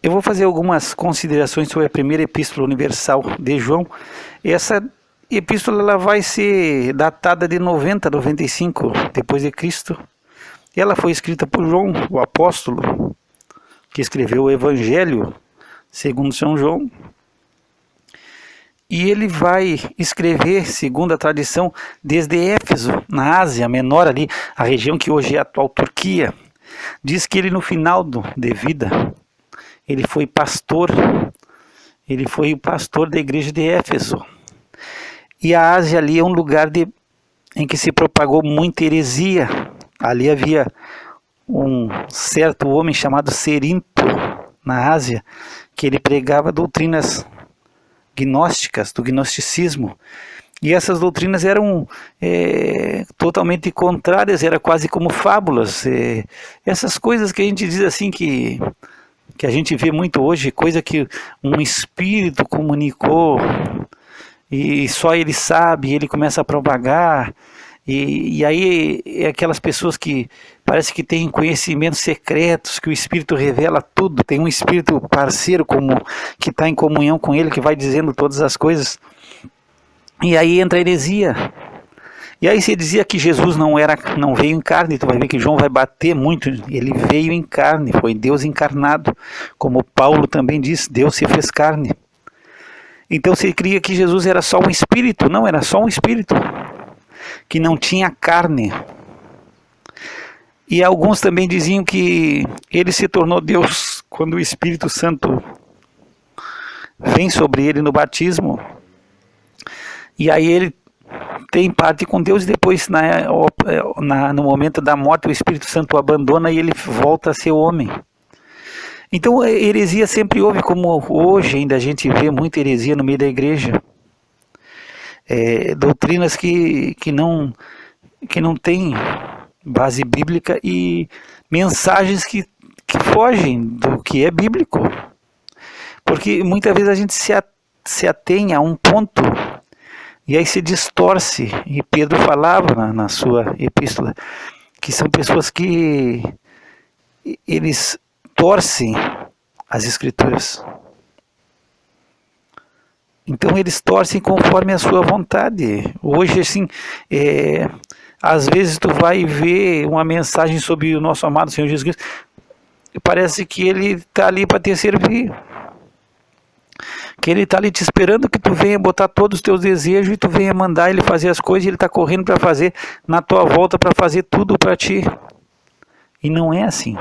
Eu vou fazer algumas considerações sobre a primeira epístola universal de João. Essa epístola ela vai ser datada de 90 a 95 depois de Cristo. Ela foi escrita por João, o apóstolo, que escreveu o Evangelho segundo São João. E ele vai escrever, segundo a tradição, desde Éfeso, na Ásia Menor, ali, a região que hoje é a atual Turquia. Diz que ele no final de vida, ele foi o pastor da igreja de Éfeso. E a Ásia ali é um lugar em que se propagou muita heresia. Ali havia um certo homem chamado Cerinto, na Ásia, que ele pregava doutrinas gnósticas, do gnosticismo. E essas doutrinas eram totalmente contrárias, era quase como fábulas. Essas coisas que a gente diz assim que a gente vê muito hoje, coisa que um espírito comunicou e só ele sabe, ele começa a propagar, e aí é aquelas pessoas que parece que têm conhecimentos secretos, que o espírito revela tudo, tem um espírito parceiro que está em comunhão com ele, que vai dizendo todas as coisas, e aí entra a heresia. E aí se dizia que Jesus não veio em carne, tu vai ver que João vai bater muito, ele veio em carne, foi Deus encarnado, como Paulo também diz, Deus se fez carne. Então se cria que Jesus era só um espírito, não, era só um espírito, que não tinha carne. E alguns também diziam que ele se tornou Deus quando o Espírito Santo vem sobre ele no batismo, e aí ele tem parte com Deus, e depois no momento da morte o Espírito Santo o abandona e ele volta a ser homem. Então a heresia sempre houve, como hoje ainda a gente vê muita heresia no meio da igreja. Doutrinas que não têm base bíblica e mensagens que fogem do que é bíblico. Porque muitas vezes a gente se atém a um ponto e aí se distorce, e Pedro falava na sua epístola, que são pessoas que eles torcem as escrituras. Então eles torcem conforme a sua vontade. Hoje, assim, às vezes tu vai ver uma mensagem sobre o nosso amado Senhor Jesus Cristo, e parece que ele está ali para te servir. Que ele está ali te esperando que tu venha botar todos os teus desejos e tu venha mandar ele fazer as coisas, e ele está correndo para fazer na tua volta, para fazer tudo para ti. E não é assim.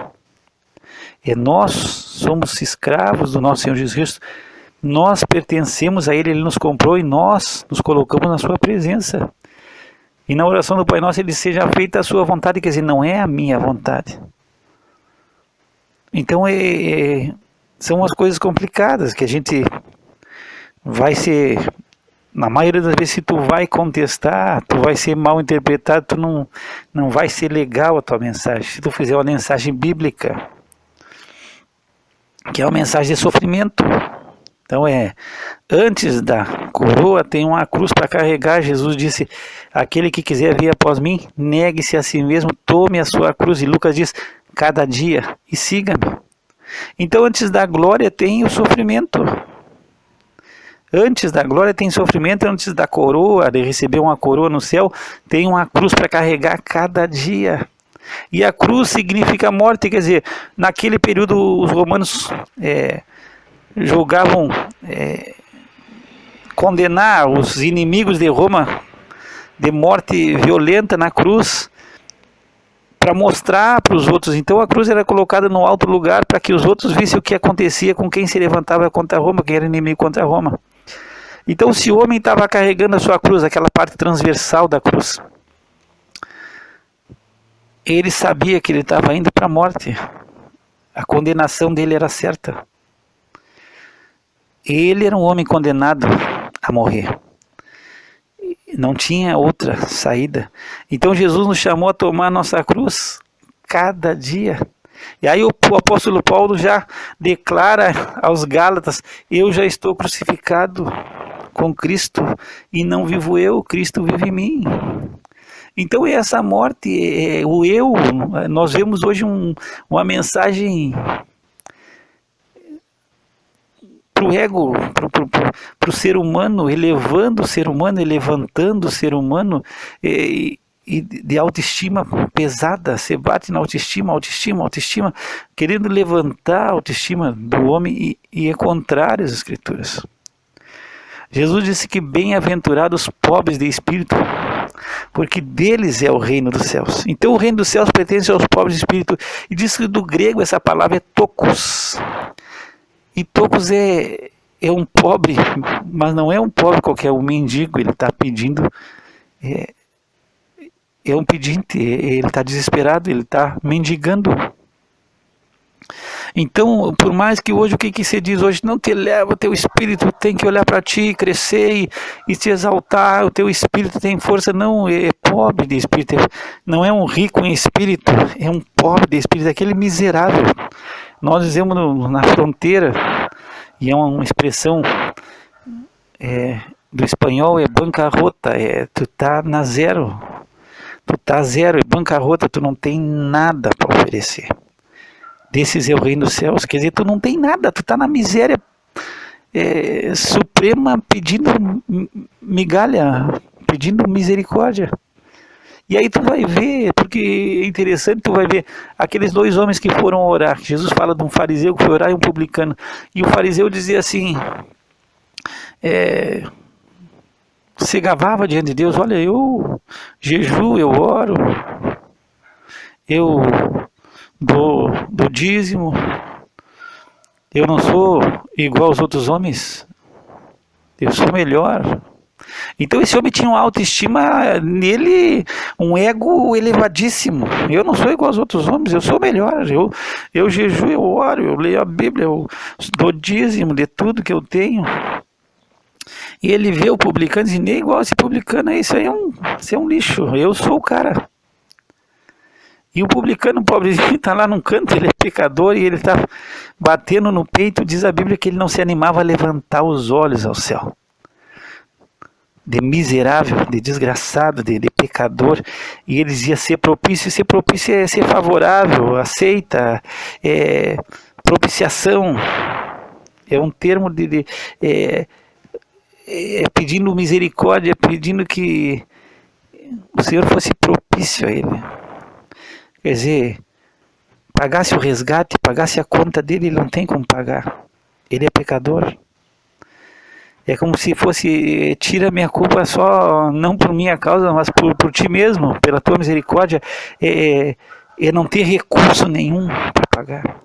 Nós somos escravos do nosso Senhor Jesus Cristo, nós pertencemos a ele, ele nos comprou e nós nos colocamos na sua presença. E na oração do Pai Nosso ele diz: seja feita a sua vontade, quer dizer, não é a minha vontade. Então são as coisas complicadas que a gente vai ser, na maioria das vezes, se tu vai contestar, tu vai ser mal interpretado, tu não vai ser legal a tua mensagem. Se tu fizer uma mensagem bíblica, que é uma mensagem de sofrimento, então antes da coroa tem uma cruz para carregar. Jesus disse: aquele que quiser vir após mim, negue-se a si mesmo, tome a sua cruz, e Lucas diz: cada dia, e siga-me. Então antes da glória tem o sofrimento. Antes da glória tem sofrimento, antes da coroa, de receber uma coroa no céu, tem uma cruz para carregar cada dia. E a cruz significa morte, quer dizer, naquele período os romanos julgavam condenar os inimigos de Roma de morte violenta na cruz, para mostrar para os outros. Então a cruz era colocada no alto lugar para que os outros vissem o que acontecia com quem se levantava contra Roma, quem era inimigo contra Roma. Então se o homem estava carregando a sua cruz, aquela parte transversal da cruz, ele sabia que ele estava indo para a morte. A condenação dele era certa. Ele era um homem condenado a morrer. Não tinha outra saída. Então Jesus nos chamou a tomar a nossa cruz cada dia. E aí o apóstolo Paulo já declara aos Gálatas: eu já estou crucificado com Cristo, e não vivo eu, Cristo vive em mim. Então essa morte, o eu, nós vemos hoje uma mensagem o ego, para o ser humano, elevando o ser humano, levantando o ser humano, e de autoestima pesada. Você bate na autoestima, querendo levantar a autoestima do homem, e é contrário às Escrituras. Jesus disse que bem-aventurados os pobres de espírito, porque deles é o reino dos céus. Então o reino dos céus pertence aos pobres de espírito, e diz que do grego essa palavra é tokos, e tokos é um pobre, mas não é um pobre qualquer, um mendigo. Ele está pedindo, é um pedinte, ele está desesperado, ele está mendigando. Então, por mais que hoje, o que você diz hoje, não te eleva, o teu espírito tem que olhar para ti, crescer e te exaltar, o teu espírito tem força. Não, é pobre de espírito, não é um rico em espírito, é um pobre de espírito, é aquele miserável. Nós dizemos na fronteira, e é uma expressão do espanhol, é bancarrota, tu tá na zero, tu tá zero, é bancarrota, tu não tem nada para oferecer. Desses é o reino dos céus, quer dizer, tu não tem nada, tu está na miséria suprema, pedindo migalha, pedindo misericórdia. E aí tu vai ver, porque é interessante, tu vai ver aqueles dois homens que foram orar. Jesus fala de um fariseu que foi orar e um publicano. E o fariseu dizia assim, se gabava diante de Deus: olha, eu jejuo, eu oro, eu do dízimo, eu não sou igual aos outros homens, eu sou melhor. Então esse homem tinha uma autoestima nele, um ego elevadíssimo. Eu não sou igual aos outros homens, eu sou melhor, eu jejuo, eu oro, eu leio a Bíblia, eu dou dízimo de tudo que eu tenho. E ele vê o publicano e diz: nem igual esse publicano, isso aí é um lixo, eu sou o cara. E o publicano, pobrezinho, está lá num canto, ele é pecador e ele está batendo no peito. Diz a Bíblia que ele não se animava a levantar os olhos ao céu. De miserável, de desgraçado, de pecador. E ele dizia: ser propício é ser favorável, aceita, propiciação. É um termo pedindo misericórdia, pedindo que o Senhor fosse propício a ele. Quer dizer, pagasse o resgate, pagasse a conta dele, ele não tem como pagar. Ele é pecador. É como se fosse: tira minha culpa só, não por minha causa, mas por ti mesmo, pela tua misericórdia. É não ter recurso nenhum para pagar.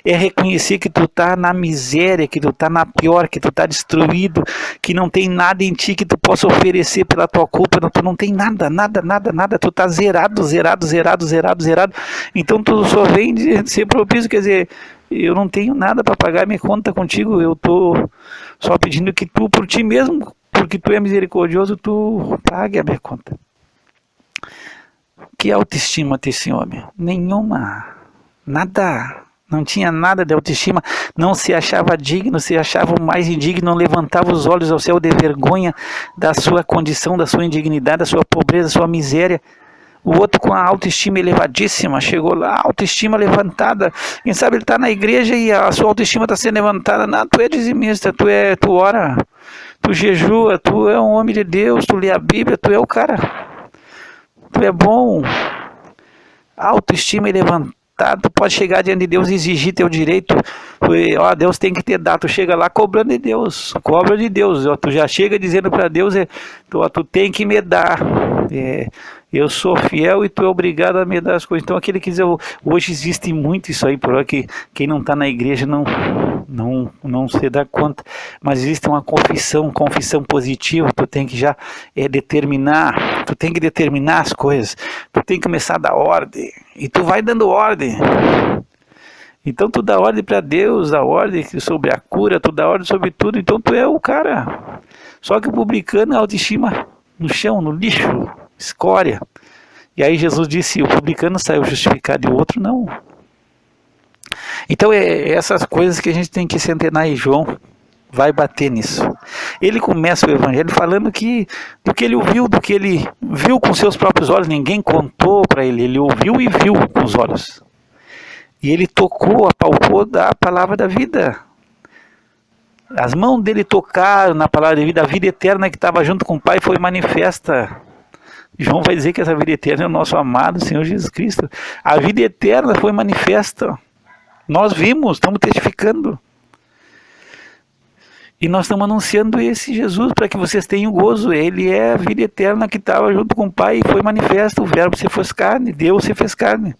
É reconhecer que tu está na miséria, que tu está na pior, que tu está destruído, que não tem nada em ti que tu possa oferecer pela tua culpa. Não, tu não tem nada, tu está zerado. Então tu só vem de ser propício, quer dizer, eu não tenho nada para pagar minha conta contigo, eu estou só pedindo que tu, por ti mesmo, porque tu é misericordioso, tu pague a minha conta. Que autoestima tem esse homem? Nenhuma, nada. Não tinha nada de autoestima, não se achava digno, se achava o mais indigno, não levantava os olhos ao céu de vergonha da sua condição, da sua indignidade, da sua pobreza, da sua miséria. O outro com a autoestima elevadíssima, chegou lá, autoestima levantada. Quem sabe ele está na igreja e a sua autoestima está sendo levantada. Não, tu é dizimista, tu ora, tu jejua, tu é um homem de Deus, tu lê a Bíblia, tu é o cara, tu é bom. A autoestima levantada. Tu pode chegar diante de Deus e exigir teu direito. Deus tem que te dar. Tu chega lá cobrando de Deus, cobra de Deus. Tu já chega dizendo para Deus: tu tem que me dar. Eu sou fiel e tu é obrigado a me dar as coisas. Então aquele que diz, hoje existe muito isso aí, por que quem não está na igreja não se dá conta, mas existe uma confissão positiva. Tu tem que já determinar, tu tem que determinar as coisas, tu tem que começar a dar ordem, e tu vai dando ordem. Então tu dá ordem para Deus, dá ordem sobre a cura, tu dá ordem sobre tudo, então tu é o cara. Só que o publicano, a autoestima no chão, no lixo, escória. E aí Jesus disse: o publicano saiu justificado e o outro não. Então essas coisas que a gente tem que se antenar, e João vai bater nisso. Ele começa o evangelho falando do que ele ouviu, do que ele viu com seus próprios olhos. Ninguém contou para ele, ele ouviu e viu com os olhos. E ele tocou, apalpou da palavra da vida. As mãos dele tocaram na palavra de vida, a vida eterna que estava junto com o Pai foi manifesta. João vai dizer que essa vida eterna é o nosso amado Senhor Jesus Cristo. A vida eterna foi manifesta. Nós vimos, estamos testificando. E nós estamos anunciando esse Jesus para que vocês tenham gozo. Ele é a vida eterna que estava junto com o Pai e foi manifesta. O verbo se fez carne, Deus se fez carne.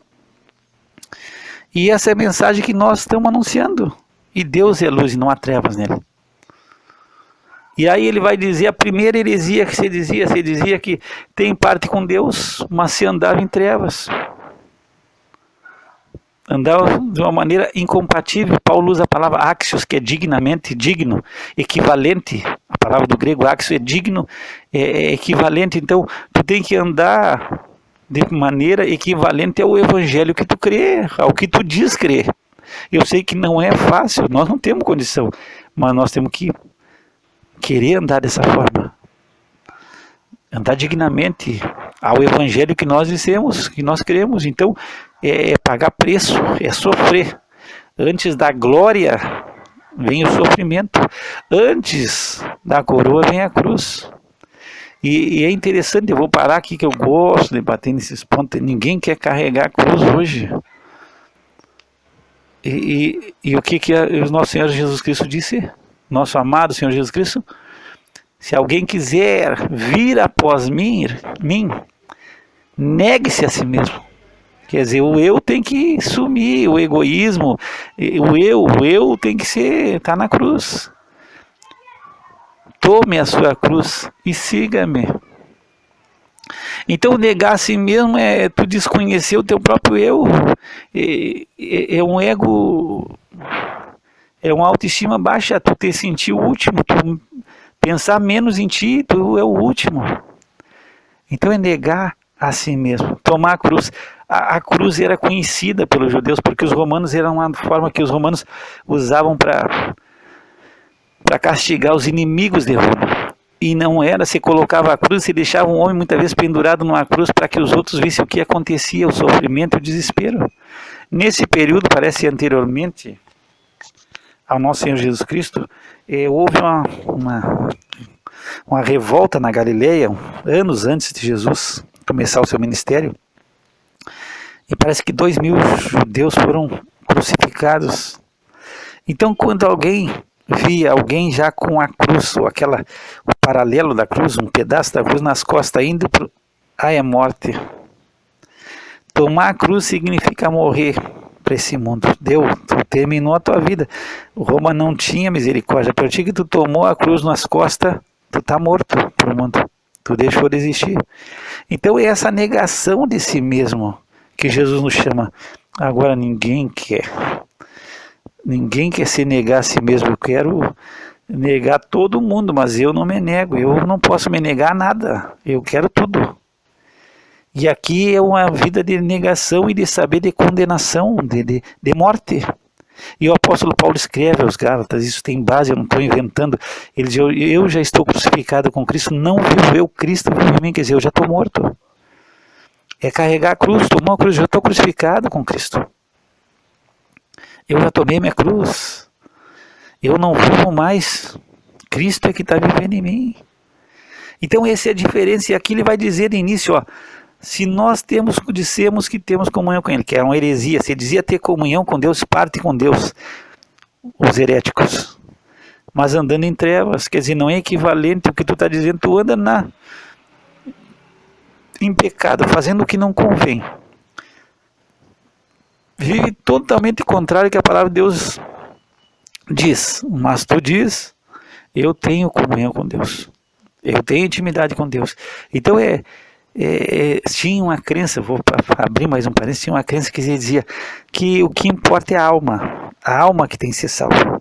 E essa é a mensagem que nós estamos anunciando. E Deus é luz e não há trevas nele. E aí ele vai dizer a primeira heresia que se dizia que tem parte com Deus, mas se andava em trevas. Andava de uma maneira incompatível. Paulo usa a palavra axios, que é dignamente, digno, equivalente. A palavra do grego axios é digno, é equivalente. Então, tu tem que andar de maneira equivalente ao evangelho que tu crê, ao que tu diz crer. Eu sei que não é fácil, nós não temos condição, mas nós temos que querer andar dessa forma. Andar dignamente ao evangelho que nós dissemos, que nós cremos. Então, é pagar preço, é sofrer. Antes da glória vem o sofrimento. Antes da coroa vem a cruz. E é interessante, eu vou parar aqui que eu gosto de bater nesses pontos. Ninguém quer carregar a cruz hoje. E o que o nosso Senhor Jesus Cristo disse? Nosso amado Senhor Jesus Cristo: se alguém quiser vir após mim, negue-se a si mesmo. Quer dizer, o eu tem que sumir, o egoísmo, o eu tem que estar na cruz. Tome a sua cruz e siga-me. Então, negar a si mesmo é tu desconhecer o teu próprio eu. É um ego, é uma autoestima baixa, tu te sentir o último, tu pensar menos em ti, tu é o último. Então é negar a si mesmo, tomar a cruz. A cruz era conhecida pelos judeus, porque os romanos eram uma forma que os romanos usavam para castigar os inimigos de Roma. E não era, se colocava a cruz, se deixava um homem muitas vezes pendurado numa cruz para que os outros vissem o que acontecia, o sofrimento e o desespero. Nesse período, parece anteriormente ao nosso Senhor Jesus Cristo, houve uma revolta na Galileia, anos antes de Jesus começar o seu ministério, e parece que 2.000 judeus foram crucificados. Então, quando alguém via alguém já com a cruz, ou o paralelo da cruz, um pedaço da cruz nas costas, indo para a morte. Tomar a cruz significa morrer para esse mundo. Deu, tu terminou a tua vida. O Roma não tinha misericórdia. A partir que tu tomou a cruz nas costas, tu está morto para o mundo. Tu deixou de existir. Então é essa negação de si mesmo que Jesus nos chama. Agora ninguém quer se negar a si mesmo. Eu quero negar todo mundo, mas eu não me nego. Eu não posso me negar a nada. Eu quero tudo. E aqui é uma vida de negação e de saber de condenação, de morte. E o apóstolo Paulo escreve aos Gálatas, isso tem base, eu não estou inventando. Ele diz, eu já estou crucificado com Cristo, não vivo eu, Cristo vive em mim. Quer dizer, eu já estou morto. É carregar a cruz, tomar a cruz, eu já estou crucificado com Cristo. Eu já tomei minha cruz. Eu não vivo mais. Cristo é que está vivendo em mim. Então essa é a diferença. E aqui ele vai dizer de início, se nós dissemos que temos comunhão com Ele, que era uma heresia, se dizia ter comunhão com Deus, parte com Deus, os heréticos. Mas andando em trevas, quer dizer, não é equivalente ao que tu está dizendo, tu anda em pecado, fazendo o que não convém. Vive totalmente contrário ao que a palavra de Deus diz. Mas tu diz, eu tenho comunhão com Deus. Eu tenho intimidade com Deus. Então tinha uma crença, vou abrir mais um parênteses, tinha uma crença que dizia que o que importa é a alma que tem que ser salva.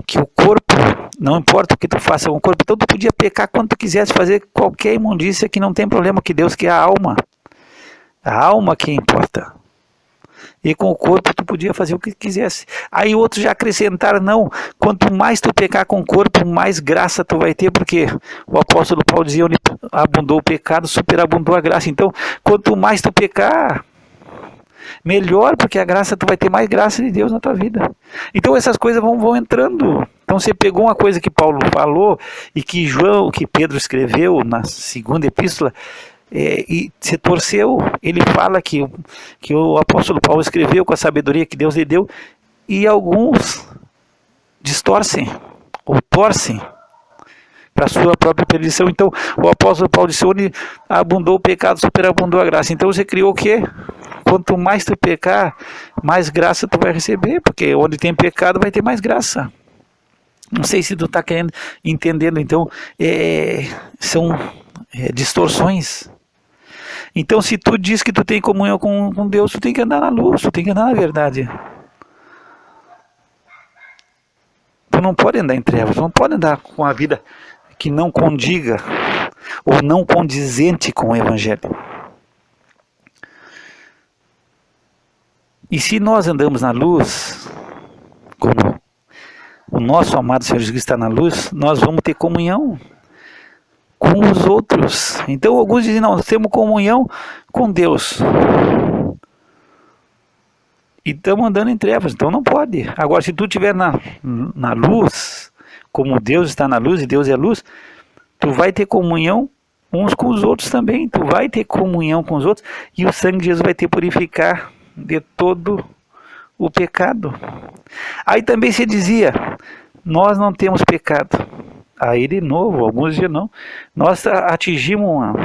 Que o corpo, não importa o que tu faça com o corpo, então tu podia pecar quando tu quisesse, fazer qualquer imundícia que não tem problema, que Deus quer a alma que importa. E com o corpo tu podia fazer o que quisesse. Aí outros já acrescentaram, não, quanto mais tu pecar com o corpo, mais graça tu vai ter, porque o apóstolo Paulo dizia, onde abundou o pecado, superabundou a graça. Então, quanto mais tu pecar, Melhor, porque a graça, tu vai ter mais graça de Deus na tua vida. Então essas coisas vão entrando. Então você pegou uma coisa que Paulo falou e que Pedro escreveu na segunda epístola, e se torceu. Ele fala que o apóstolo Paulo escreveu com a sabedoria que Deus lhe deu, e alguns distorcem ou torcem para a sua própria perdição. Então o apóstolo Paulo disse: onde abundou o pecado, superabundou a graça. Então você criou o quê? Quanto mais tu pecar, mais graça tu vai receber, porque onde tem pecado vai ter mais graça. Não sei se tu está entendendo. Então são distorções. Então se tu diz que tu tem comunhão com Deus, tu tem que andar na luz, tu tem que andar na verdade. Tu não pode andar em trevas, tu não pode andar com a vida que não condiga ou não condizente com o Evangelho. E se nós andamos na luz, como o nosso amado Senhor Jesus está na luz, nós vamos ter comunhão com os outros. Então alguns dizem: não, nós temos comunhão com Deus e estamos andando em trevas, então não pode. Agora, se tu estiver na luz, como Deus está na luz e Deus é luz, tu vai ter comunhão uns com os outros também. Tu vai ter comunhão com os outros e o sangue de Jesus vai te purificar de todo o pecado. Aí também se dizia: nós não temos pecado. Aí de novo, alguns dias não. Nós atingimos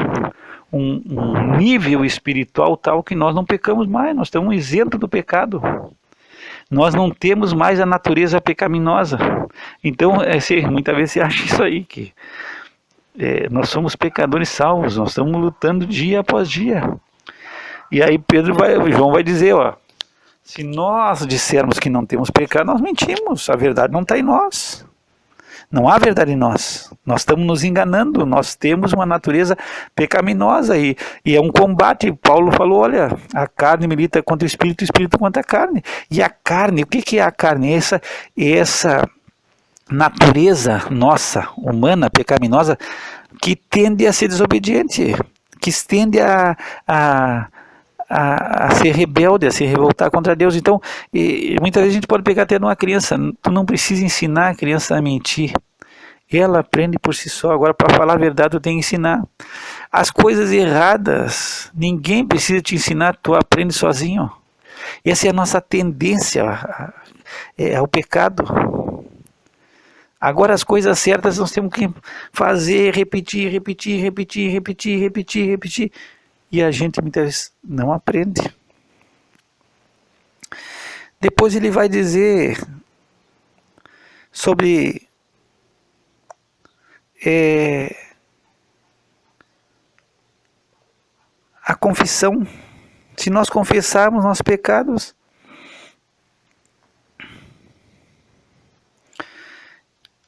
um nível espiritual tal que nós não pecamos mais, nós estamos isentos do pecado. Nós não temos mais a natureza pecaminosa. Então, muitas vezes você acha isso aí, que nós somos pecadores salvos, nós estamos lutando dia após dia. E aí João vai dizer, se nós dissermos que não temos pecado, nós mentimos, a verdade não está em nós. Não há verdade em nós. Nós estamos nos enganando. Nós temos uma natureza pecaminosa e é um combate. Paulo falou: olha, a carne milita contra o espírito contra a carne. E a carne, o que é a carne? Essa natureza nossa, humana, pecaminosa, que tende a ser desobediente, que tende a ser rebelde, a se revoltar contra Deus. Então, muitas vezes a gente pode pegar até numa criança. Tu não precisa ensinar a criança a mentir. Ela aprende por si só. Agora, para falar a verdade, tu tem que ensinar. As coisas erradas, ninguém precisa te ensinar, tu aprende sozinho. Essa é a nossa tendência ao pecado. Agora, as coisas certas nós temos que fazer, repetir. E a gente muitas vezes não aprende. Depois ele vai dizer sobre a confissão. Se nós confessarmos nossos pecados,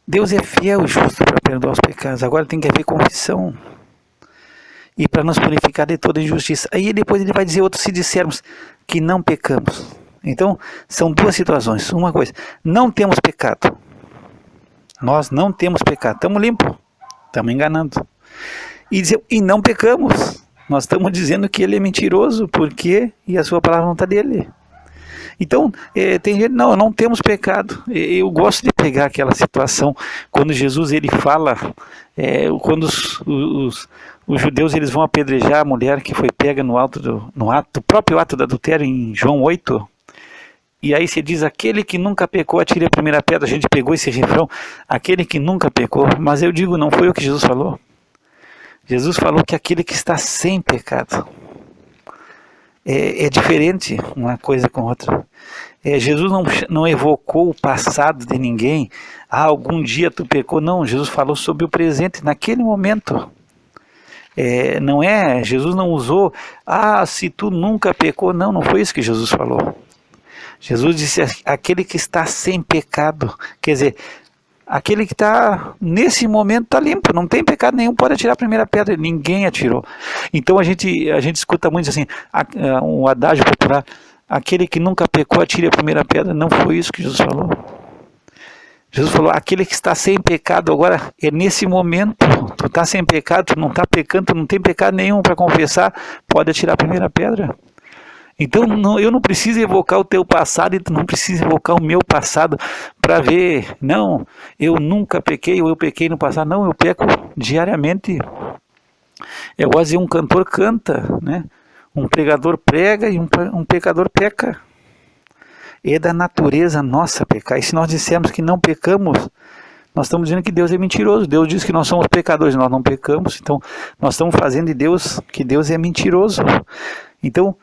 Deus é fiel e justo para perdoar os pecados. Agora tem que haver confissão e para nos purificar de toda injustiça. Aí depois ele vai dizer outro: se dissermos que não pecamos. Então, são duas situações. Uma coisa: não temos pecado. Nós não temos pecado. Estamos limpos. Estamos enganando. E não pecamos. Nós estamos dizendo que ele é mentiroso, porque a sua palavra não está dele. Então, tem gente: não temos pecado. Eu gosto de pegar aquela situação, quando Jesus ele fala, quando os judeus eles vão apedrejar a mulher que foi pega no próprio ato do adultério, em João 8. E aí se diz: aquele que nunca pecou, atire a primeira pedra. A gente pegou esse refrão, aquele que nunca pecou. Mas eu digo, não foi o que Jesus falou. Jesus falou que aquele que está sem pecado. É diferente uma coisa com outra. Jesus não evocou o passado de ninguém. Algum dia tu pecou. Não, Jesus falou sobre o presente, naquele momento. Jesus não usou: se tu nunca pecou. Não foi isso que Jesus falou. Jesus disse: aquele que está sem pecado. Quer dizer, aquele que está, nesse momento, está limpo, não tem pecado nenhum, pode atirar a primeira pedra. Ninguém atirou. Então a gente escuta muito assim, um adágio popular: aquele que nunca pecou, atire a primeira pedra. Não foi isso que Jesus falou. Jesus falou: aquele que está sem pecado. Agora, nesse momento, tu está sem pecado, tu não está pecando, tu não tem pecado nenhum para confessar, pode atirar a primeira pedra. Então eu não preciso evocar o teu passado e tu não precisa evocar o meu passado para ver, não, eu nunca pequei ou eu pequei no passado, não, eu peco diariamente. Eu gosto de um cantor canta, né? Um pregador prega e um pecador peca. É da natureza nossa pecar. E se nós dissermos que não pecamos, nós estamos dizendo que Deus é mentiroso. Deus diz que nós somos pecadores, nós não pecamos. Então, nós estamos fazendo de Deus que Deus é mentiroso. Então,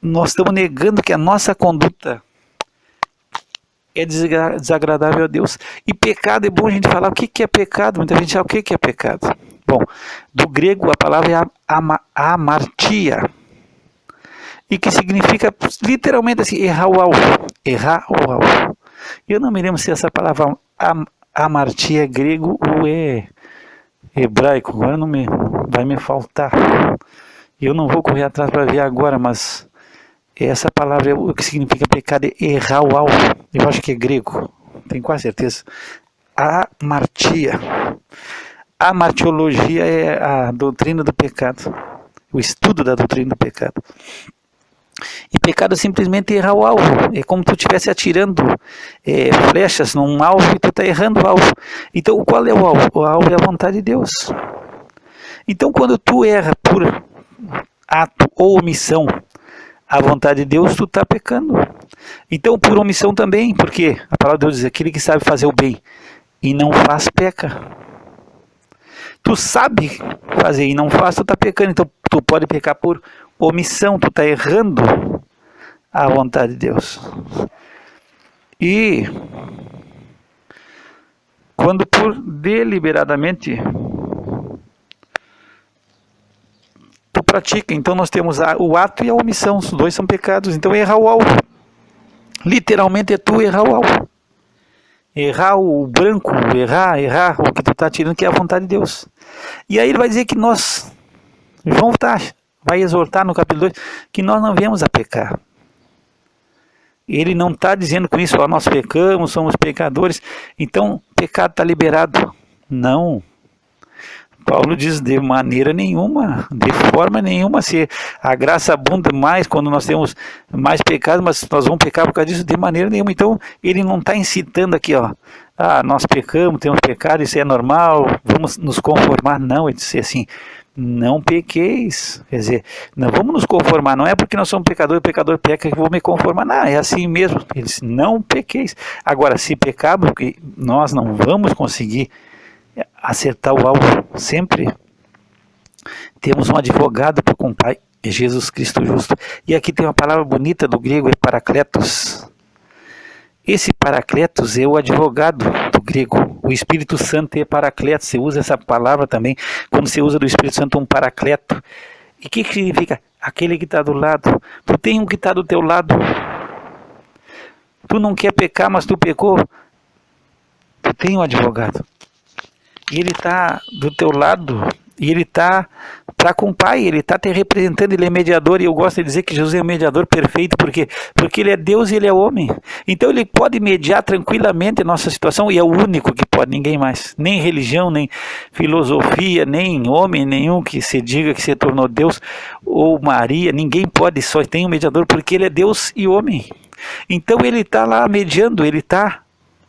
nós estamos negando que a nossa conduta é desagradável a Deus. E pecado, é bom a gente falar o que é pecado. Muita gente sabe o que é pecado. Bom, do grego a palavra é amartia. E que significa literalmente assim, errar o alvo. Errar o alvo. Eu não me lembro se essa palavra amartia é grego ou é hebraico. Agora vai me faltar. Eu não vou correr atrás para ver agora, mas essa palavra, o que significa pecado, é errar o alvo. Eu acho que é grego. Tenho quase certeza. Amartia. A martiologia é a doutrina do pecado. O estudo da doutrina do pecado. E pecado é simplesmente errar o alvo. É como se tu estivesse atirando flechas num alvo e tu está errando o alvo. Então, qual é o alvo? O alvo é a vontade de Deus. Então, quando tu erra por ato ou omissão a vontade de Deus, tu está pecando. Então, por omissão também, porque a palavra de Deus diz, aquele que sabe fazer o bem e não faz, peca. Tu sabe fazer e não faz, tu está pecando. Então, tu pode pecar por omissão, tu está errando a vontade de Deus. E quando por deliberadamente tu pratica, então nós temos o ato e a omissão, os dois são pecados. Então errar o alvo, literalmente é tu errar o alvo. Errar o branco, errar o que tu está tirando, que é a vontade de Deus. E aí ele vai dizer que João vai exortar no capítulo 2, que nós não viemos a pecar. Ele não está dizendo com isso, nós pecamos, somos pecadores, então pecado está liberado. Não. Paulo diz de maneira nenhuma, de forma nenhuma, se a graça abunda mais quando nós temos mais pecado, mas nós vamos pecar por causa disso, de maneira nenhuma. Então ele não está incitando aqui, nós pecamos, temos pecado, isso é normal, vamos nos conformar. Não, ele disse assim, não pequeis, quer dizer, não vamos nos conformar, não é porque nós somos pecadores, o pecador peca que eu vou me conformar, não, é assim mesmo. Ele disse, não pequeis. Agora, se pecarmos, porque nós não vamos conseguir acertar o alvo sempre, temos um advogado com o Pai, é Jesus Cristo justo. E aqui tem uma palavra bonita do grego, é paracletos. Esse paracletos é o advogado do grego. O Espírito Santo é paracletos. Você usa essa palavra também quando você usa do Espírito Santo um paracleto. E o que significa? Aquele que está do lado. Tu tem um que está do teu lado. Tu não quer pecar, mas tu pecou. Tu tem um advogado. E ele está do teu lado, e ele está com o Pai, ele está te representando, ele é mediador, e eu gosto de dizer que Jesus é um mediador perfeito, porque ele é Deus e ele é homem. Então ele pode mediar tranquilamente a nossa situação, e é o único que pode, ninguém mais. Nem religião, nem filosofia, nem homem nenhum que se diga que se tornou Deus, ou Maria, ninguém pode, só tem um mediador, porque ele é Deus e homem. Então ele está lá mediando, ele está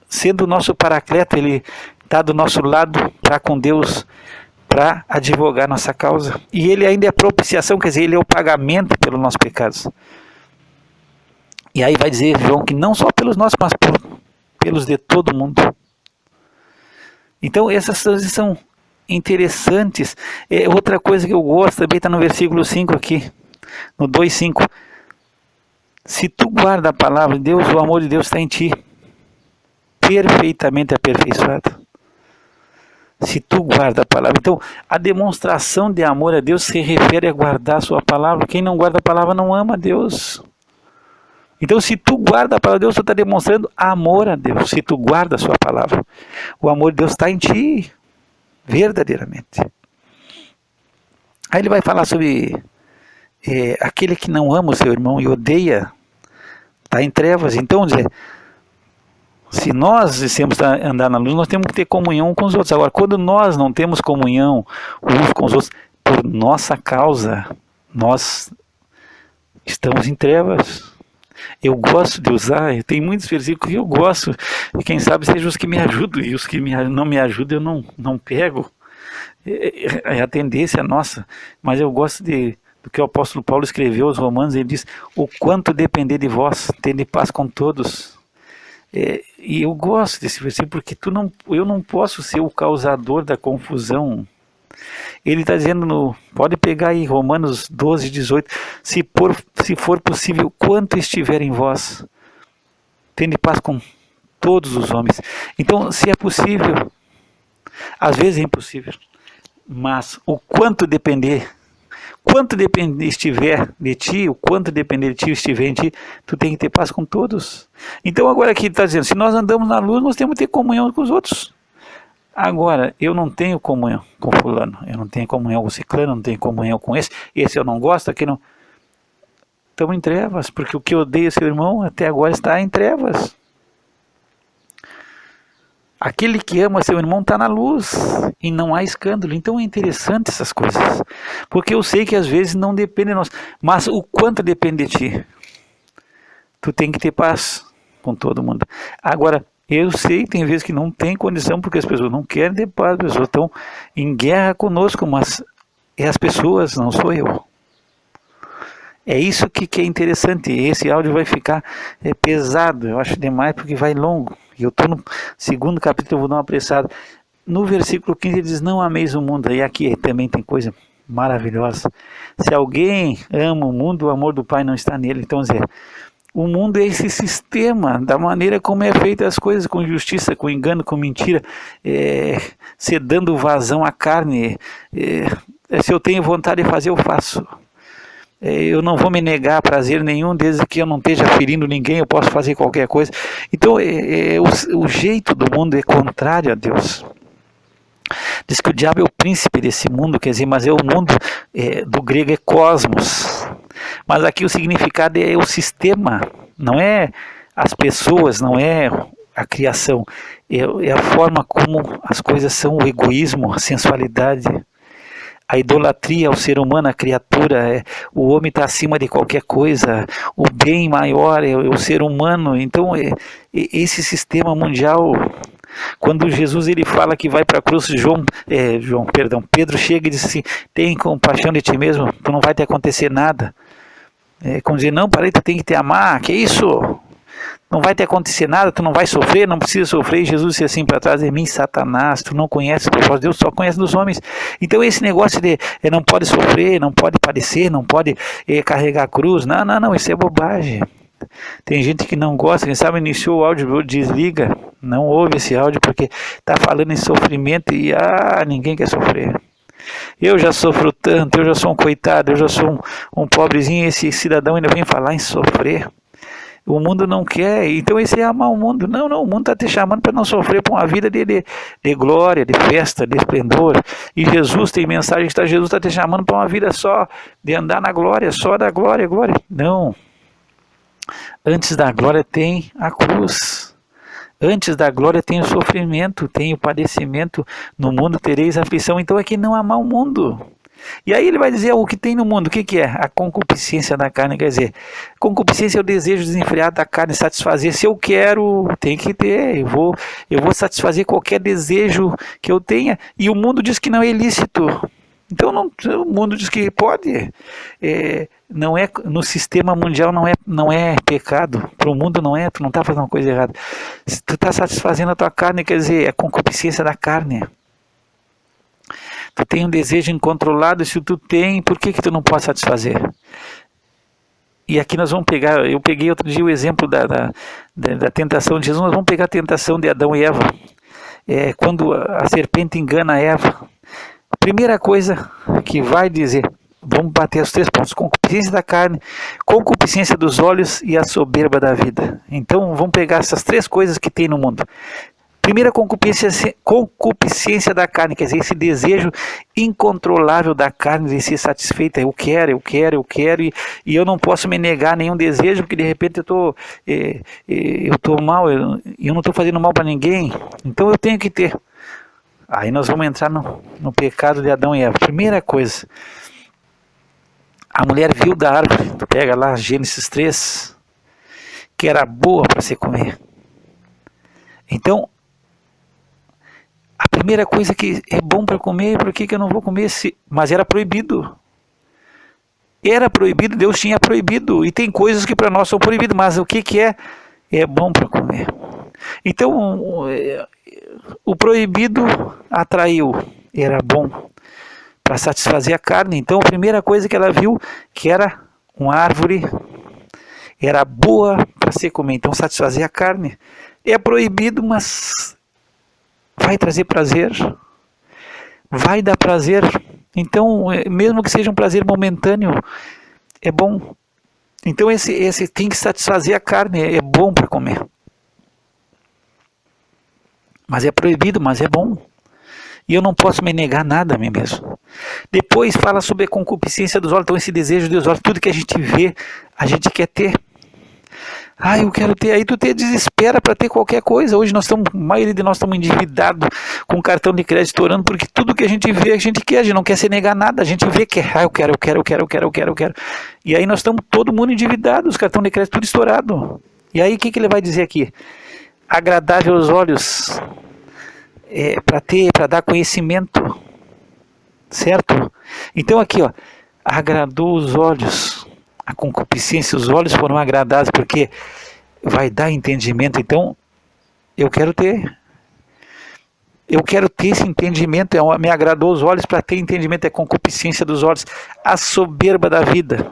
sendo o nosso paracleto, ele está do nosso lado, está com Deus para advogar nossa causa. E ele ainda é propiciação, quer dizer, ele é o pagamento pelos nossos pecados. E aí vai dizer João que não só pelos nossos, mas pelos de todo mundo. Então essas coisas são interessantes. Outra coisa que eu gosto também está no versículo 5 aqui, no 2:5. Se tu guarda a palavra de Deus, o amor de Deus está em ti, perfeitamente aperfeiçoado. Se tu guarda a palavra. Então, a demonstração de amor a Deus se refere a guardar a sua palavra. Quem não guarda a palavra não ama a Deus. Então, se tu guarda a palavra de Deus, tu está demonstrando amor a Deus. Se tu guarda a sua palavra, o amor de Deus está em ti, verdadeiramente. Aí ele vai falar sobre aquele que não ama o seu irmão e odeia, está em trevas. Então, se nós dissemos andar na luz, nós temos que ter comunhão com os outros. Agora, quando nós não temos comunhão uns com os outros, por nossa causa, nós estamos em trevas. Eu gosto de usar, tem muitos versículos que eu gosto, e quem sabe sejam os que me ajudam, e os que não me ajudam eu não pego. É a tendência nossa, mas eu gosto do que o apóstolo Paulo escreveu aos Romanos. Ele diz: o quanto depender de vós, tende paz com todos. E eu gosto desse versículo, porque eu não posso ser o causador da confusão. Ele está dizendo, pode pegar aí Romanos 12, 18, se for possível, quanto estiver em vós, tende paz com todos os homens. Então, se é possível, às vezes é impossível, mas o quanto depender estiver de ti, o quanto depender de ti estiver em ti, tu tem que ter paz com todos. Então agora aqui ele está dizendo, se nós andamos na luz, nós temos que ter comunhão com os outros. Agora, eu não tenho comunhão com fulano, eu não tenho comunhão com ciclano, eu não tenho comunhão com esse eu não gosto, aqui não. Estamos em trevas, porque o que odeia seu irmão até agora está em trevas. Aquele que ama seu irmão está na luz e não há escândalo. Então é interessante essas coisas, porque eu sei que às vezes não depende de nós, mas o quanto depende de ti, tu tem que ter paz com todo mundo. Agora, eu sei, tem vezes que não tem condição, porque as pessoas não querem ter paz, as pessoas estão em guerra conosco, mas é as pessoas, não sou eu. É isso que é interessante. Esse áudio vai ficar pesado, eu acho demais, porque vai longo. E eu estou no segundo capítulo, eu vou dar uma apressada. No versículo 15 ele diz, não ameis o mundo. E aqui também tem coisa maravilhosa. Se alguém ama o mundo, o amor do Pai não está nele. Então, o mundo é esse sistema, da maneira como é feita as coisas, com injustiça, com engano, com mentira, se dando vazão à carne. Se eu tenho vontade de fazer, eu faço. Eu não vou me negar a prazer nenhum, desde que eu não esteja ferindo ninguém, eu posso fazer qualquer coisa. Então, o jeito do mundo é contrário a Deus. Diz que o diabo é o príncipe desse mundo, quer dizer, mas o mundo do grego é cosmos. Mas aqui o significado é o sistema, não é as pessoas, não é a criação, é a forma como as coisas são, o egoísmo, a sensualidade, a idolatria ao ser humano, a criatura, o homem está acima de qualquer coisa, o bem maior é o ser humano. Então esse sistema mundial, quando Jesus ele fala que vai para a cruz, Pedro chega e diz assim, tem compaixão de ti mesmo, tu não vai te acontecer nada. Como dizer, não, tu tem que te amar, que isso? Não vai te acontecer nada, tu não vai sofrer, não precisa sofrer. E Jesus disse assim para trás de mim, Satanás, tu não conheces o propósito de Deus, só conhece dos homens. Então esse negócio de não pode sofrer, não pode padecer, não pode carregar a cruz, não, isso é bobagem. Tem gente que não gosta, quem sabe iniciou o áudio, desliga, não ouve esse áudio porque está falando em sofrimento e ninguém quer sofrer. Eu já sofro tanto, eu já sou um coitado, eu já sou um pobrezinho, esse cidadão ainda vem falar em sofrer. O mundo não quer, então esse é amar o mundo. Não, o mundo está te chamando para não sofrer, para uma vida de glória, de festa, de esplendor. E Jesus tem mensagem que Jesus está te chamando para uma vida só de andar na glória, só da glória. Não. Antes da glória tem a cruz. Antes da glória tem o sofrimento, tem o padecimento. No mundo tereis aflição. Então é que não amar o mundo. E aí ele vai dizer o que tem no mundo. O que é? A concupiscência da carne. Quer dizer, concupiscência é o desejo desenfreado da carne, satisfazer. Se eu quero, tem que ter. Eu vou satisfazer qualquer desejo que eu tenha. E o mundo diz que não é ilícito. Então o mundo diz que pode. Não é, no sistema mundial não é pecado. Para o mundo não é, tu não está fazendo uma coisa errada. Se tu está satisfazendo a tua carne, quer dizer, é a concupiscência da carne. Tu tem um desejo incontrolado, se tu tem, por que tu não pode satisfazer? E aqui nós vamos pegar, eu peguei outro dia o exemplo da tentação de Jesus, nós vamos pegar a tentação de Adão e Eva. Quando a serpente engana Eva, a primeira coisa que vai dizer, vamos bater os 3 pontos, concupiscência da carne, concupiscência dos olhos e a soberba da vida. Então vamos pegar essas 3 coisas que tem no mundo. Primeira concupiscência da carne, quer dizer, esse desejo incontrolável da carne de ser satisfeita. Eu quero, e eu não posso me negar a nenhum desejo, porque de repente eu estou mal, eu não estou fazendo mal para ninguém, então eu tenho que ter. Aí nós vamos entrar no pecado de Adão e Eva. Primeira coisa, A mulher viu da árvore, tu pega lá Gênesis 3, que era boa para se comer. Então, a primeira coisa que é bom para comer, por que eu não vou comer? Mas era proibido. Era proibido, Deus tinha proibido. E tem coisas que para nós são proibidas, mas o que é? É bom para comer. Então, o proibido atraiu, era bom para satisfazer a carne. Então, a primeira coisa que ela viu, que era uma árvore, era boa para se comer, então satisfazer a carne. É proibido, mas vai trazer prazer, vai dar prazer. Então, mesmo que seja um prazer momentâneo, é bom. Então, esse tem que satisfazer a carne, é bom para comer. Mas é proibido, mas é bom. E eu não posso me negar nada a mim mesmo. Depois fala sobre a concupiscência dos olhos. Então esse desejo dos olhos, tudo que a gente vê, a gente quer ter. Ah, eu quero ter. Aí tu te desespera para ter qualquer coisa. Hoje a maioria de nós estamos endividados com cartão de crédito orando, porque tudo que a gente vê, a gente quer. A gente não quer se negar nada. A gente vê que eu quero. E aí nós estamos todo mundo endividado, os cartões de crédito tudo estourado. E aí o que ele vai dizer aqui? Agradável aos olhos, para dar conhecimento, certo? Então aqui, ó, agradou os olhos, a concupiscência, os olhos foram agradados, porque vai dar entendimento. Então, eu quero ter esse entendimento, me agradou os olhos para ter entendimento, é concupiscência dos olhos, a soberba da vida.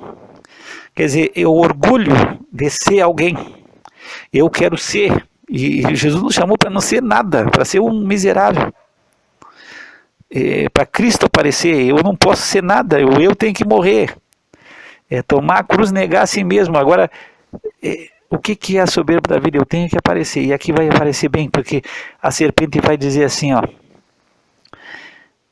Quer dizer, eu orgulho de ser alguém, eu quero ser. E Jesus nos chamou para não ser nada, para ser um miserável. Para Cristo aparecer, eu não posso ser nada, eu tenho que morrer. Tomar a cruz, negar a si mesmo. Agora, o que é a soberba da vida? Eu tenho que aparecer. E aqui vai aparecer bem, porque a serpente vai dizer assim, ó.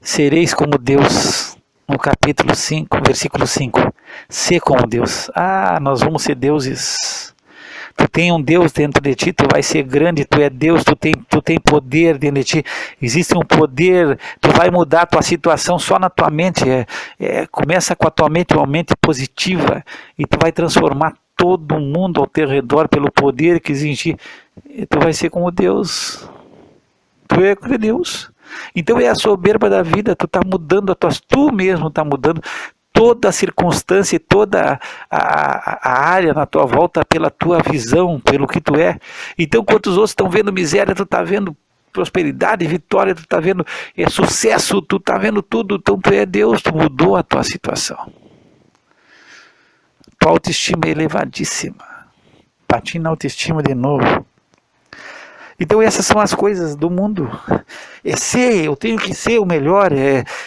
Sereis como Deus, no capítulo 5, versículo 5. Ser como Deus. Ah, nós vamos ser deuses. Tu tem um Deus dentro de ti, tu vai ser grande, tu é Deus, tu tem poder dentro de ti, existe um poder, tu vai mudar a tua situação só na tua mente, começa com a tua mente, uma mente positiva, e tu vai transformar todo mundo ao teu redor pelo poder que existe, e tu vai ser como Deus, tu é Deus. Então é a soberba da vida, tu está mudando tu mesmo está mudando toda a circunstância e toda a área na tua volta pela tua visão, pelo que tu é. Então, quando os outros estão vendo miséria, tu está vendo prosperidade, vitória, tu está vendo sucesso, tu está vendo tudo. Então, tu é Deus, tu mudou a tua situação. Tua autoestima é elevadíssima. Patina a autoestima de novo. Então essas são as coisas do mundo. Eu tenho que ser o melhor,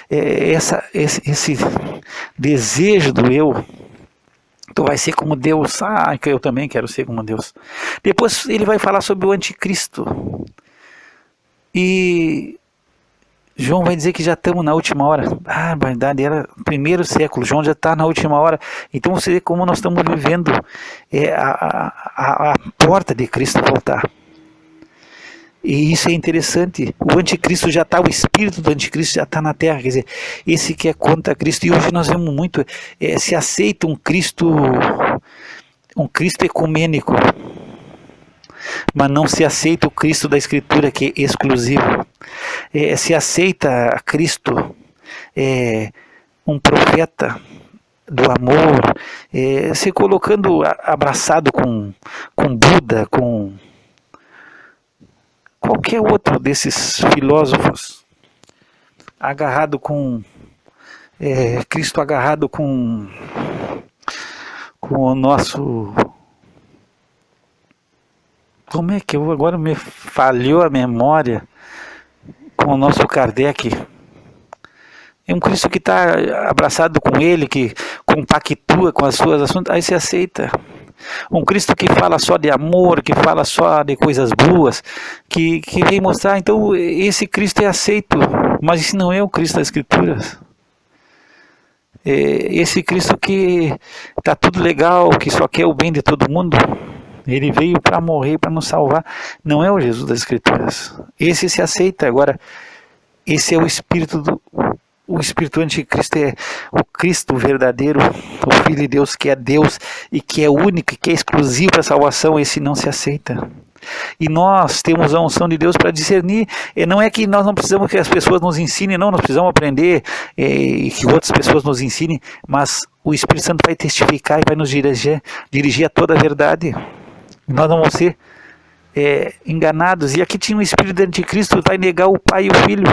esse desejo do eu. Tu vai ser como Deus, que eu também quero ser como Deus. Depois ele vai falar sobre o anticristo. E João vai dizer que já estamos na última hora. A verdade, era o primeiro século, João já está na última hora. Então você vê como nós estamos vivendo a porta de Cristo voltar. E isso é interessante, o anticristo já está, o espírito do anticristo já está na terra, quer dizer, esse que é contra Cristo. E hoje nós vemos muito, se aceita um Cristo ecumênico, mas não se aceita o Cristo da Escritura, que é exclusivo. Se aceita Cristo, um profeta do amor, se colocando abraçado com Buda, com qualquer outro desses filósofos, agarrado com Cristo, agarrado com o nosso, como é que agora me falhou a memória, com o nosso Kardec. É um Cristo que está abraçado com ele, que compactua com as suas ações, aí se aceita. Um Cristo que fala só de amor, que fala só de coisas boas, que vem mostrar, então esse Cristo é aceito, mas esse não é o Cristo das Escrituras. Esse Cristo que está tudo legal, que só quer o bem de todo mundo, ele veio para morrer, para nos salvar, não é o Jesus das Escrituras. Esse se aceita. Agora, esse é o espírito o espírito anticristo é o Cristo verdadeiro, o Filho de Deus, que é Deus e que é único, que é exclusivo para a salvação, esse não se aceita. E nós temos a unção de Deus para discernir. E não é que nós não precisamos que as pessoas nos ensinem, não, nós precisamos aprender e que outras pessoas nos ensinem, mas o Espírito Santo vai testificar e vai nos dirigir a toda a verdade. E nós não vamos ser enganados. E aqui tinha um espírito de anticristo, vai negar o Pai e o Filho.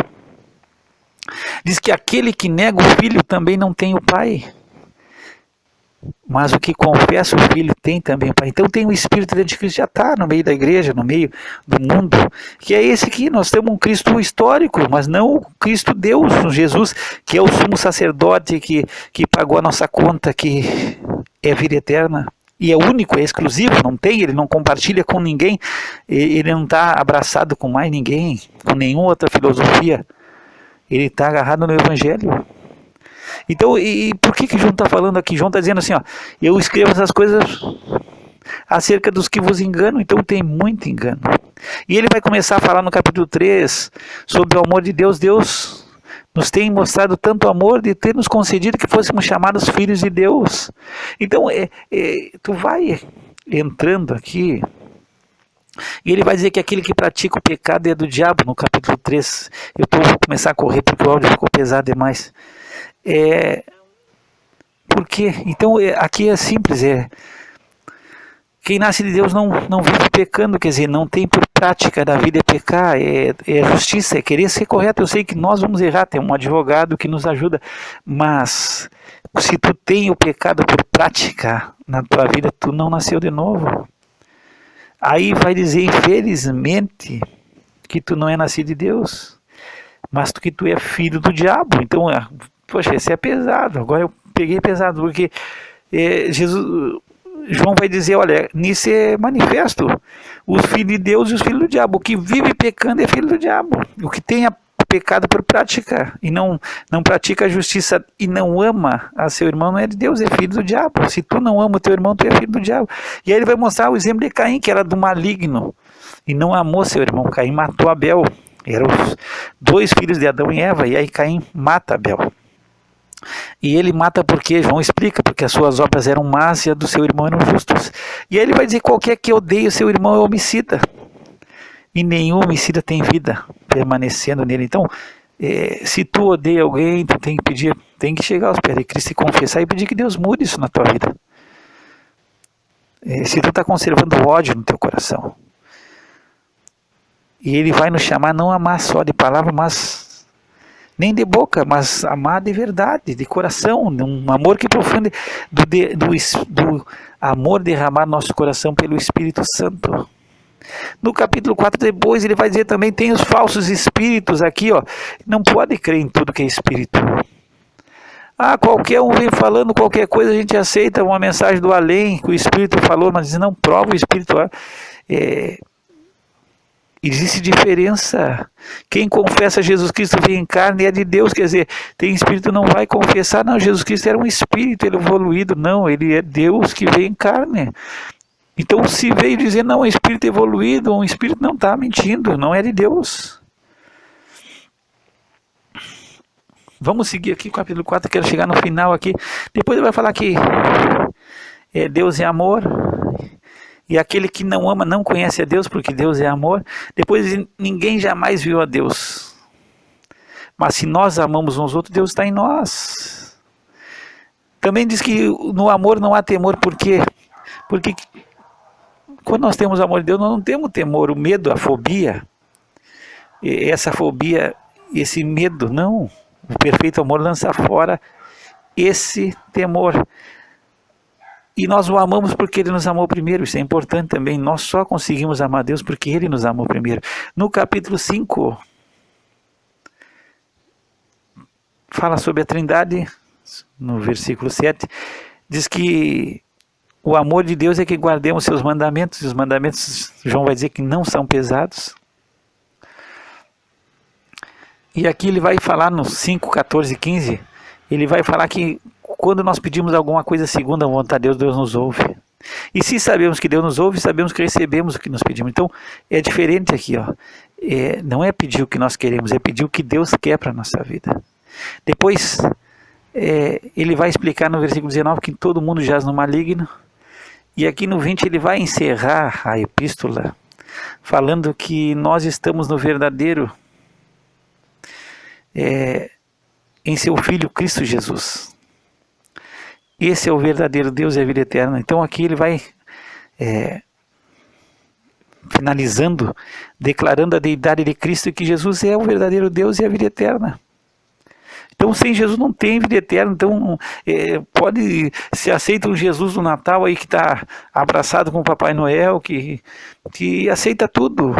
Diz que aquele que nega o Filho também não tem o Pai. Mas o que confessa o Filho tem também o Pai. Então tem o espírito de anticristo, já está no meio da igreja, no meio do mundo, que é esse aqui. Nós temos um Cristo histórico, mas não o Cristo Deus, o Jesus, que é o sumo sacerdote, que pagou a nossa conta, que é a vida eterna. E é único, é exclusivo, não tem, ele não compartilha com ninguém, ele não está abraçado com mais ninguém, com nenhuma outra filosofia, ele está agarrado no Evangelho. Então, e por que João está falando aqui? João está dizendo assim, ó, eu escrevo essas coisas acerca dos que vos enganam, então tem muito engano. E ele vai começar a falar no capítulo 3 sobre o amor de Deus. Deus nos tem mostrado tanto amor de ter nos concedido que fôssemos chamados filhos de Deus. Então, tu vai entrando aqui, e ele vai dizer que aquele que pratica o pecado é do diabo, no capítulo 3. Vou começar a correr porque o áudio ficou pesado demais. Por quê? Então, aqui é simples, quem nasce de Deus não vive pecando, quer dizer, não tem por prática da vida pecar, é justiça, é querer ser correto. Eu sei que nós vamos errar, tem um advogado que nos ajuda, mas se tu tem o pecado por prática na tua vida, tu não nasceu de novo. Aí vai dizer, infelizmente, que tu não é nascido de Deus, mas que tu é filho do diabo. Então, poxa, esse é pesado. Agora eu peguei pesado, porque João vai dizer, olha, nisso é manifesto os filhos de Deus e os filhos do diabo. O que vive pecando é filho do diabo. O que tem pecado por prática e não pratica a justiça e não ama a seu irmão, não é de Deus, é filho do diabo. Se tu não ama o teu irmão, tu é filho do diabo. E aí ele vai mostrar o exemplo de Caim, que era do maligno e não amou seu irmão. Caim matou Abel. Eram os dois filhos de Adão e Eva, e aí Caim mata Abel. E ele mata porque, João explica, porque as suas obras eram más e a do seu irmão eram justas. E aí ele vai dizer, qualquer que odeie o seu irmão é homicida. E nenhum homicida tem vida permanecendo nele. Então, se tu odeia alguém, tu tem que chegar aos pés de Cristo e confessar e pedir que Deus mude isso na tua vida. Se tu está conservando ódio no teu coração. E ele vai nos chamar não a amar só de palavra, mas nem de boca, mas amar de verdade, de coração, um amor que profunde do amor derramado no nosso coração pelo Espírito Santo. No capítulo 4 depois ele vai dizer também, tem os falsos espíritos aqui, ó, não pode crer em tudo que é espírito. Qualquer um vem falando qualquer coisa, a gente aceita uma mensagem do além, que o Espírito falou, mas não prova o Espírito. Existe diferença. Quem confessa Jesus Cristo vem em carne é de Deus, quer dizer, tem espírito não vai confessar, não, Jesus Cristo era um espírito, ele evoluído, não, ele é Deus que vem em carne. Então se veio dizer, não, é um espírito evoluído, um espírito não está mentindo, não é de Deus. Vamos seguir aqui o capítulo 4, quero chegar no final aqui, depois ele vai falar que Deus é amor, e aquele que não ama não conhece a Deus, porque Deus é amor. Depois, ninguém jamais viu a Deus. Mas se nós amamos uns outros, Deus está em nós. Também diz que no amor não há temor. Por quê? Porque quando nós temos amor de Deus, nós não temos temor. O medo, a fobia, essa fobia, esse medo, não. O perfeito amor lança fora esse temor. E nós o amamos porque Ele nos amou primeiro, isso é importante também. Nós só conseguimos amar Deus porque Ele nos amou primeiro. No capítulo 5, fala sobre a Trindade, no versículo 7, diz que o amor de Deus é que guardemos seus mandamentos, e os mandamentos, João vai dizer que não são pesados. E aqui ele vai falar no 5, 14 e 15, ele vai falar que quando nós pedimos alguma coisa segundo a vontade de Deus, Deus nos ouve. E se sabemos que Deus nos ouve, sabemos que recebemos o que nos pedimos. Então, é diferente aqui, ó. Não é pedir o que nós queremos, é pedir o que Deus quer para a nossa vida. Depois, ele vai explicar no versículo 19 que todo mundo jaz no maligno. E aqui no 20 ele vai encerrar a epístola falando que nós estamos no verdadeiro, em seu Filho Cristo Jesus. Esse é o verdadeiro Deus e a vida eterna. Então aqui ele vai finalizando, declarando a deidade de Cristo e que Jesus é o verdadeiro Deus e a vida eterna. Então sem Jesus não tem vida eterna. Então se aceita um Jesus do Natal aí que está abraçado com o Papai Noel, que aceita tudo.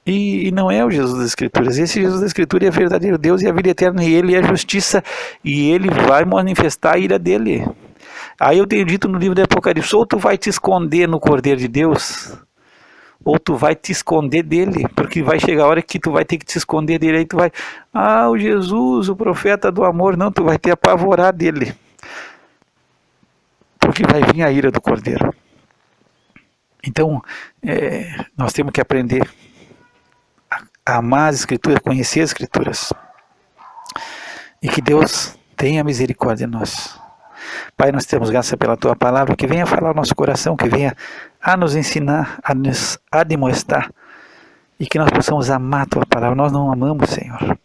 E não é o Jesus das Escrituras. Esse Jesus da Escritura é o verdadeiro Deus e a vida eterna. E ele é a justiça. E ele vai manifestar a ira dele. Aí eu tenho dito no livro do Apocalipse: ou tu vai te esconder no Cordeiro de Deus, ou tu vai te esconder dele, porque vai chegar a hora que tu vai ter que te esconder dele, aí tu vai, o Jesus, o profeta do amor, não, tu vai te apavorar dele, porque vai vir a ira do Cordeiro. Então, nós temos que aprender a amar as Escrituras, conhecer as Escrituras, e que Deus tenha misericórdia de nós. Pai, nós temos graça pela Tua Palavra, que venha falar ao nosso coração, que venha a nos ensinar, a nos admoestar, e que nós possamos amar a Tua Palavra. Nós não amamos, Senhor.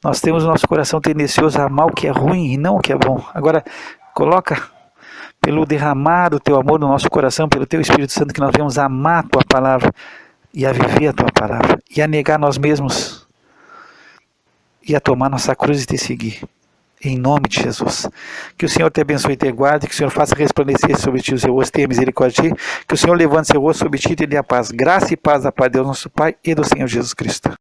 Nós temos o nosso coração tendencioso a amar o que é ruim e não o que é bom. Agora, coloca pelo derramar do Teu amor no nosso coração, pelo Teu Espírito Santo, que nós venhamos a amar a Tua Palavra e a viver a Tua Palavra, e a negar nós mesmos, e a tomar nossa cruz e te seguir. Em nome de Jesus. Que o Senhor te abençoe e te guarde, que o Senhor faça resplandecer sobre ti o seu rosto, tenha misericórdia de ti, que o Senhor levante seu rosto sobre ti e te dê a paz. Graça e paz da paz de Deus nosso Pai e do Senhor Jesus Cristo.